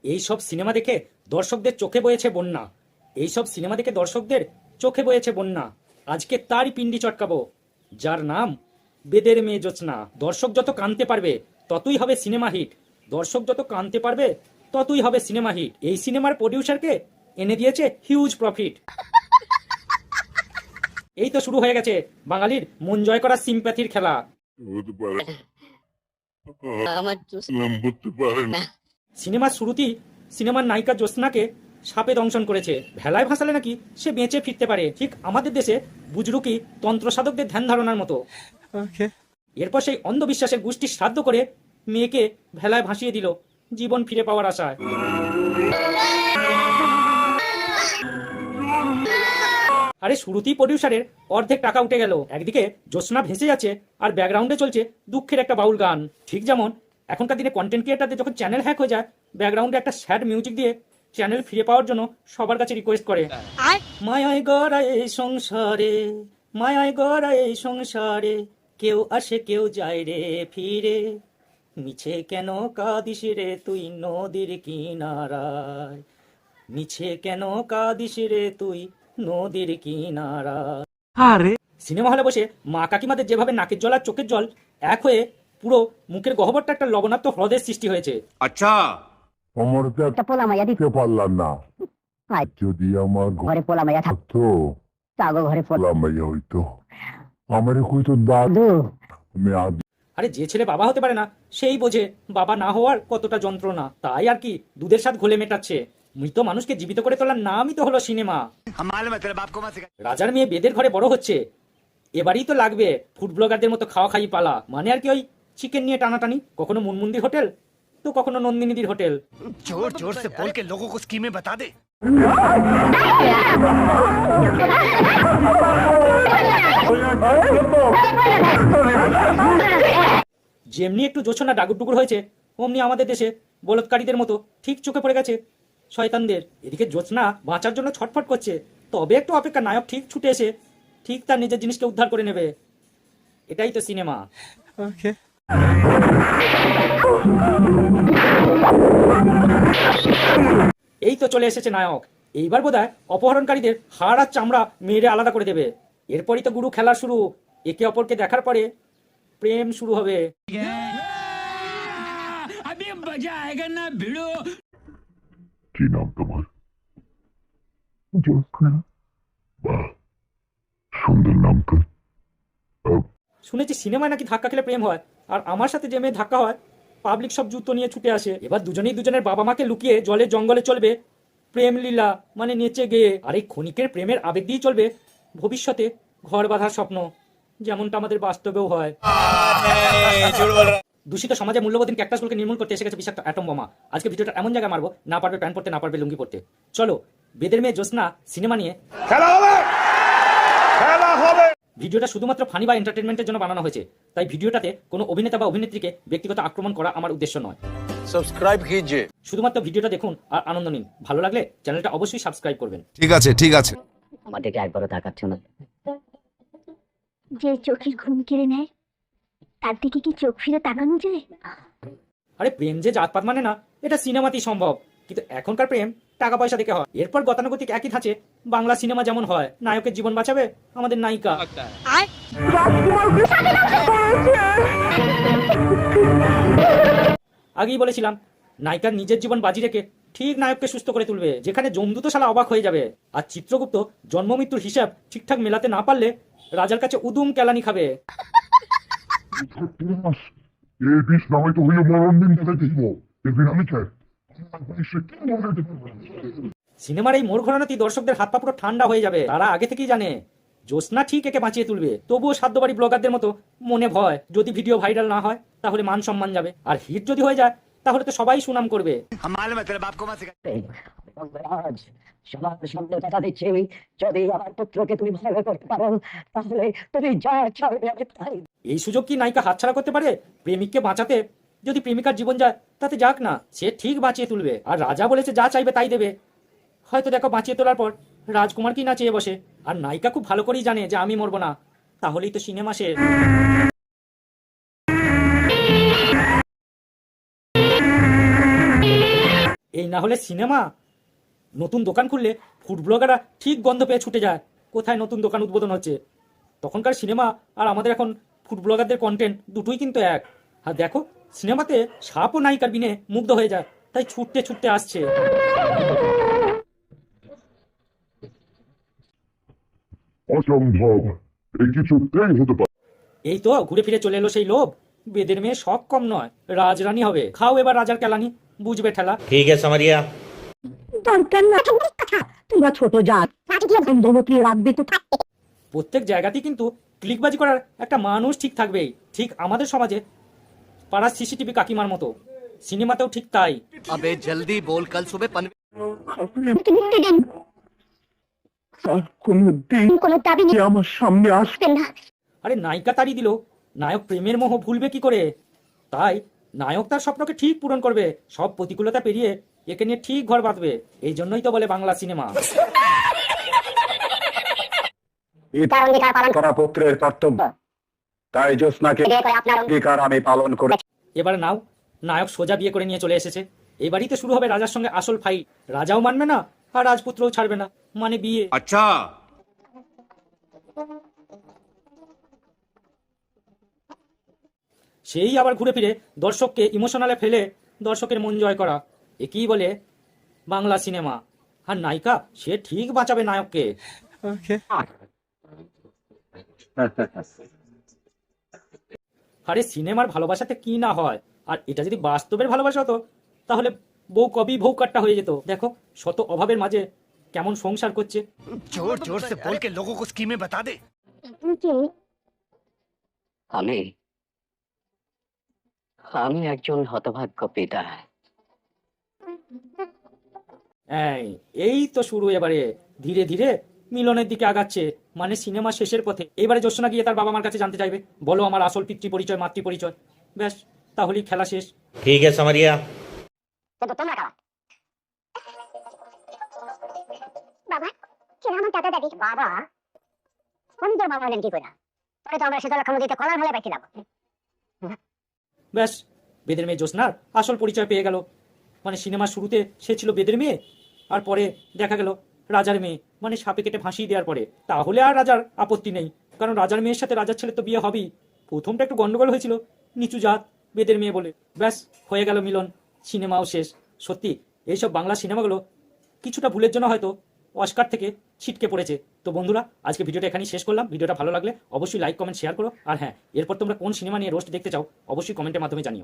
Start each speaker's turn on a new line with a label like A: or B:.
A: এইসব সিনেমা দেখে দর্শকদের চোখে বয়েছে বন্যা। এইসব সিনেমা দেখে দর্শকদের চোখে বয়েছে বন্যা। আজকে তারই পিন্ডি চটকাবো, যার নাম বেদের মেয়ে জ্যোৎস্না। দর্শক যত কাঁদতে পারবে ততই হবে সিনেমা হিট। দর্শক যত কাঁদতে পারবে ততই হবে সিনেমা হিট। এই সিনেমার প্রডিউসারকে এনে দিয়েছে হিউজ প্রফিট। এই তো শুরু হয়ে গেছে বাঙালির মন জয় করা সিম্প্যাথির খেলা। সিনেমার শুরুতেই সিনেমার নায়িকা জ্যোৎস্নাকে সাপে দংশন করেছে। ভেলায় ভাসালে নাকি সে বেঁচে ফিরতে পারে, ঠিক আমাদের দেশে বুজরুকি তন্ত্র সাধকদের ধ্যান ধারণার মতো। এরপর সেই অন্ধবিশ্বাসের গোষ্ঠী শ্রাদ্ধ করে মেয়েকে ভেলায় ভাসিয়ে দিল জীবন ফিরে পাওয়ার আশায়। আরে শুরুতেই প্রডিউসারের অর্ধেক টাকা উঠে গেল। একদিকে জ্যোৎস্না ভেসে যাচ্ছে আর ব্যাকগ্রাউন্ডে চলছে দুঃখের একটা বাউল গান। ঠিক যেমন এখনকার দিনে কন্টেন্ট ক্রিয়েটারদের যখন চ্যানেল হ্যাক হয়ে যায়, ব্যাকগ্রাউন্ডে একটা স্যাড মিউজিক দিয়ে চ্যানেল ফিরে পাওয়ার জন্য সবার কাছে রিকোয়েস্ট করে। মায়ায় গড়া এই সংসারে, মায়ায় গড়া এই সংসারে, কেউ আসে কেউ যায় রে ফিরে, মিছে কেন কাঁদিস রে তুই নদীর কিনারায়, মিছে কেন কাঁদিস রে তুই নদীর কিনারায়। আরে সিনেমা হলে বসে মা কাকিমাদের যেভাবে নাকের জল আর চোখের জল এক হয়ে পুরো মুখের গহ্বরটা একটা লবণাক্ত হ্রদের সৃষ্টি হয়েছে। আচ্ছা
B: একটা পোলা মাইয়া দিতে পারলাম না। যদি আমার ঘরে পোলা মাইয়া থাকতো, তাগো ঘরে পোলা মাইয়া হইতো, আমার কইতো দাদু আমি
A: আরে যে ছেলে বাবা হতে পারে না সেই বোঝে বাবা না হওয়ার কতটা যন্ত্রণা। তাই আর কি দুধের সাথে ঘোলে মেটাচ্ছে। মৃত মানুষকে জীবিত করে তোলার নামই তো হলো সিনেমা। রাজার মেয়ে বেদের ঘরে বড় হচ্ছে, এবারই তো লাগবে ফুড ব্লগারদের মতো খাওয়া খাই পালা। মানে আর কি ওই চিকেন নিয়ে টানাটানি, কখনো মুনমুন্দির হোটেল তো কখনো নন্দিনীদির হোটেল।
C: जोर जोर से बोल के लोगों को स्कीमें बता दे।
A: যেমনি একটু জোছনা ডাগুর হয়েছে, অমনি আমাদের দেশে বলৎকারীদের মতো ঠিক চোখে পড়ে গেছে শয়তানদের। এদিকে জ্যোৎস্না বাঁচার জন্য ছটফট করছে, তবে একটু অপেক্ষা, নায়ক ঠিক ছুটে এসে ঠিক তার নিজের জিনিসকে উদ্ধার করে নেবে। এটাই তো সিনেমা। এই তো চলে এসেছে নায়ক। এইবার বোধহয় অপহরণকারীদের হাড় আর চামড়া মেরে আলাদা করে দেবে। এরপরই তো গুরু খেলা শুরু। একে অপরকে দেখার পরে প্রেম শুরু হবে।
B: কি নাম তোমার? জ্যোৎস্না। বাহ, সুন্দর নাম তো।
A: শুনেছি সিনেমায় নাকি ধাক্কা খেলে প্রেম হয়, আর আমার সাথে যে মেয়ে ধাক্কা হয় পাবলিক সব জুতো নিয়ে ছুটে আসে। এবার দুজনেই দুজনের বাবা মাকে লুকিয়ে জলে জঙ্গলে চলবে প্রেম লীলা, মানে নেচে গেয়ে। আর এই ক্ষণিকের প্রেমের আবেগ দিয়ে চলবে ভবিষ্যতে ঘর বাঁধার স্বপ্ন, যেমনটা আমাদের বাস্তবেও হয়। দূষিত সমাজে মূল্যবোধীন ক্যাকটাসগুলোকে নির্মূল করতে এসে গেছে বিষাক্ত অ্যাটম বোমা। আজকে ভিডিওটা এমন জায়গায় মারবো, না পারবে প্যান্ট পরতে, না পারবে লুঙ্গি পরতে। চলো বেদের মেয়ে জ্যোৎস্না সিনেমা নিয়ে খেলা হবে, খেলা হবে। ভিডিওটা শুধুমাত্র ফানি বা এন্টারটেনমেন্টের জন্য বানানো হয়েছে, তাই ভিডিওটাতে কোনো অভিনেতা বা অভিনেত্রীকে ব্যক্তিগত আক্রমণ করা আমার উদ্দেশ্য নয়।
C: सब्सक्राइब कीजिए।
A: শুধুমাত্র ভিডিওটা দেখুন আর আনন্দ নিন। ভালো লাগলে চ্যানেলটা অবশ্যই সাবস্ক্রাইব করবেন।
D: ঠিক আছে ঠিক আছে।
B: আমার দিকে একবারও তাকাচ্ছ না।
E: যে চোখের ঘুম কেড়ে নেয় তার দিকে কি চোখ ফিরে তাকানো যায়?
A: আরে প্রেম যে জাতপাত মানে না, এটা সিনেমাতেই সম্ভব, কিন্তু এখনকার প্রেম টাকা পয়সা দেখে হয়। এরপর গতানুগতিক একই ধাঁচে বাংলা সিনেমা যেমন হয়, নায়কের জীবন বাঁচাবে আমাদের নায়িকা। আগেই বলেছিলাম নায়িকার নিজের জীবন বাজি রেখে ঠিক নায়ককে সুস্থ করে তুলবে, যেখানে জমদূত শালা অবাক হয়ে যাবে। আর চিত্রগুপ্ত জন্ম মৃত্যুর হিসাব ঠিকঠাক মেলাতে না পারলে রাজার কাছে উদুম কেলানি খাবে। সিনেমার এই মোড় ঘোরানোতেই দর্শকদের হাত পা পুরো ঠান্ডা হয়ে যাবে। তারা আগে থেকেই জানে জ্যোৎস্না ঠিক একে বাঁচিয়ে তুলবে। তবুও সাধ্যবাড়ি ব্লগারদের মতো মনে ভয়, যদি ভিডিও ভাইরাল না হয় তাহলে মান সম্মান যাবে, আর হিট যদি হয়ে যায় তাহলে তো সবাই সুনাম করবে।
B: সবার সামনে কথা দিচ্ছি, যদি আমার পুত্রকে তুমি ভালো করতে পারো তাহলে তুমি যা চাইবে আমি তাই।
A: এই সুযোগ কি নায়িকা হাতছাড়া করতে পারে? প্রেমিককে বাঁচাতে যদি প্রেমিকার জীবন যায় তাতে যাক না, সে ঠিক বাঁচিয়ে তুলবে। আর রাজা বলেছে যা চাইবে তাই দেবে। হয়তো দেখো বাঁচিয়ে তোলার পর রাজকুমার কি না চেয়ে বসে। আর নায়িকা খুব ভালো করেই জানে যে আমি মরবো না, তাহলেই তো সিনেমা শেষ। এই না হলে সিনেমা। নতুন দোকান খুললে ফুড ব্লগাররা ঠিক গন্ধ পেয়ে ছুটে যায় কোথায় নতুন দোকান উদ্বোধন হচ্ছে। তখনকার সিনেমা আর আমাদের এখন ফুড ব্লগারদের কন্টেন্ট দুটোই কিন্তু এক। আর দেখো সিনেমাতে সাপ ও নায়িকার বিনে মুগ্ধ হয়ে যায়, তাই ছুটতে ছুটতে আসছে।
B: অসম্ভব, এই কিছুতেই হতে পারে।
A: এই তো ঘুরে ফিরে চলে এলো সেই লোভ। বেদের মেয়ে সব কম নয়, রাজরানী হবে। খাও এবার রাজার কেলানি, বুঝবে ঠেলা।
D: ठीक है समरिया।
F: দরকার না কথা, তোমরা ছোট জাত বন্ধুমতি রাখবে তো থাকবে।
A: প্রত্যেক জায়গাতেই কিন্তু ক্লিকবাজি করার একটা মানুষ ঠিক থাকবেই। ঠিক আমাদের সমাজে পাড়ার সিসিটিভি কাকিমার মতো, সিনেমাতেও ঠিক তাই।
C: अबे जल्दी बोल, कल सुबह
B: কোনদিন
E: কোনো দাবি
B: কি আমার সামনে আসবে
E: নেবেন না।
A: আরে নায়িকা তাড়ি দিল, নায়ক প্রেমের মোহ ভুলবে কি করে? তাই নায়ক তার স্বপ্নকে ঠিক পূরণ করবে, সব প্রতিকূলতা পেরিয়ে একে নিয়ে ঠিক ঘর বাঁধবে। এই জন্যই তো বলে বাংলা সিনেমা।
E: তার অঙ্গীকার পালন
G: করা পুত্রের কর্তব্য, তাই জ্যোৎস্নাকে
E: বিয়ে করে আপনার
G: অঙ্গীকার আমি পালন করে।
A: এবার নাও, নায়ক সোজা বিয়ে করে নিয়ে চলে এসেছে। এবারই তো শুরু হবে রাজার সঙ্গে আসল ফাইট। রাজাও মানবে না আর রাজপুত্রও ছাড়বে না, মানে বিয়ে।
C: अच्छा
A: সেই আবার ঘুরে ফিরে দর্শককে ইমোশনালে ফেলে দর্শকের মন জয় করা, একেই বলে বাংলা সিনেমা। আর নায়িকা সে ঠিক বাঁচাবে নায়ককে। আরে সিনেমার ভালোবাসাতে কি না হয়, আর এটা যদি বাস্তবের ভালোবাসা হতো তাহলে বউ কবি ভৌ কাট্টা হয়ে যেত। দেখো শত অভাবের মাঝে কেমন সংসার করছে।
C: जोर जोर से बोल के लोगों को स्कीमें बता दे।
E: কে?
H: আমি আমি একজন হতভাগ্য পিতা।
A: এই তো শুরু। এবারে ধীরে ধীরে মিলনের দিকে আগাচ্ছে, মানে সিনেমা শেষের পথে। এবারে জ্যোৎস্না গিয়ে তার বাবা মার কাছে জানতে চাইবে, বলো আমার আসল পিতৃ পরিচয় মাতৃ পরিচয়। ব্যাস, তাহলেই খেলা শেষ।
D: ठीक है समरिया।
E: কিন্তু তোমরা কারা? বাবা, কে আমার দাদা দাদি? বাবা, কোন তোর বাবা হলেন কি করে? পরে তো আমরা শীতলক্ষা নদীতে কলার ভালে পাইছিলাম।
A: ব্যাস, বেদের মেয়ে জ্যোৎস্নার আসল পরিচয় পেয়ে গেল। মানে সিনেমার শুরুতে সে ছিল বেদের মেয়ে, আর পরে দেখা গেল রাজার মেয়ে, মানে সাপে কেটে ভাসিয়ে দেওয়ার পরে। তাহলে আর রাজার আপত্তি নেই, কারণ রাজার মেয়ের সাথে রাজার ছেলে তো বিয়ে হবেই। প্রথমটা একটু গন্ডগোল হয়েছিল, নিচু জাত বেদের মেয়ে বলে। ব্যাস, হয়ে গেল মিলন, সিনেমাও শেষ। সত্যি এইসব বাংলা সিনেমাগুলো কিছুটা ভুলের জন্য হয়তো অস্কার থেকে ছিটকে পড়েছে। তো বন্ধুরা, আজকে ভিডিওটা এখানেই শেষ করলাম। ভিডিওটা ভালো লাগলে অবশ্যই লাইক কমেন্ট শেয়ার করো। আর হ্যাঁ, এরপর তোমরা কোন সিনেমা নিয়ে রোস্ট দেখতে চাও অবশ্যই কমেন্টের মাধ্যমে জানিও।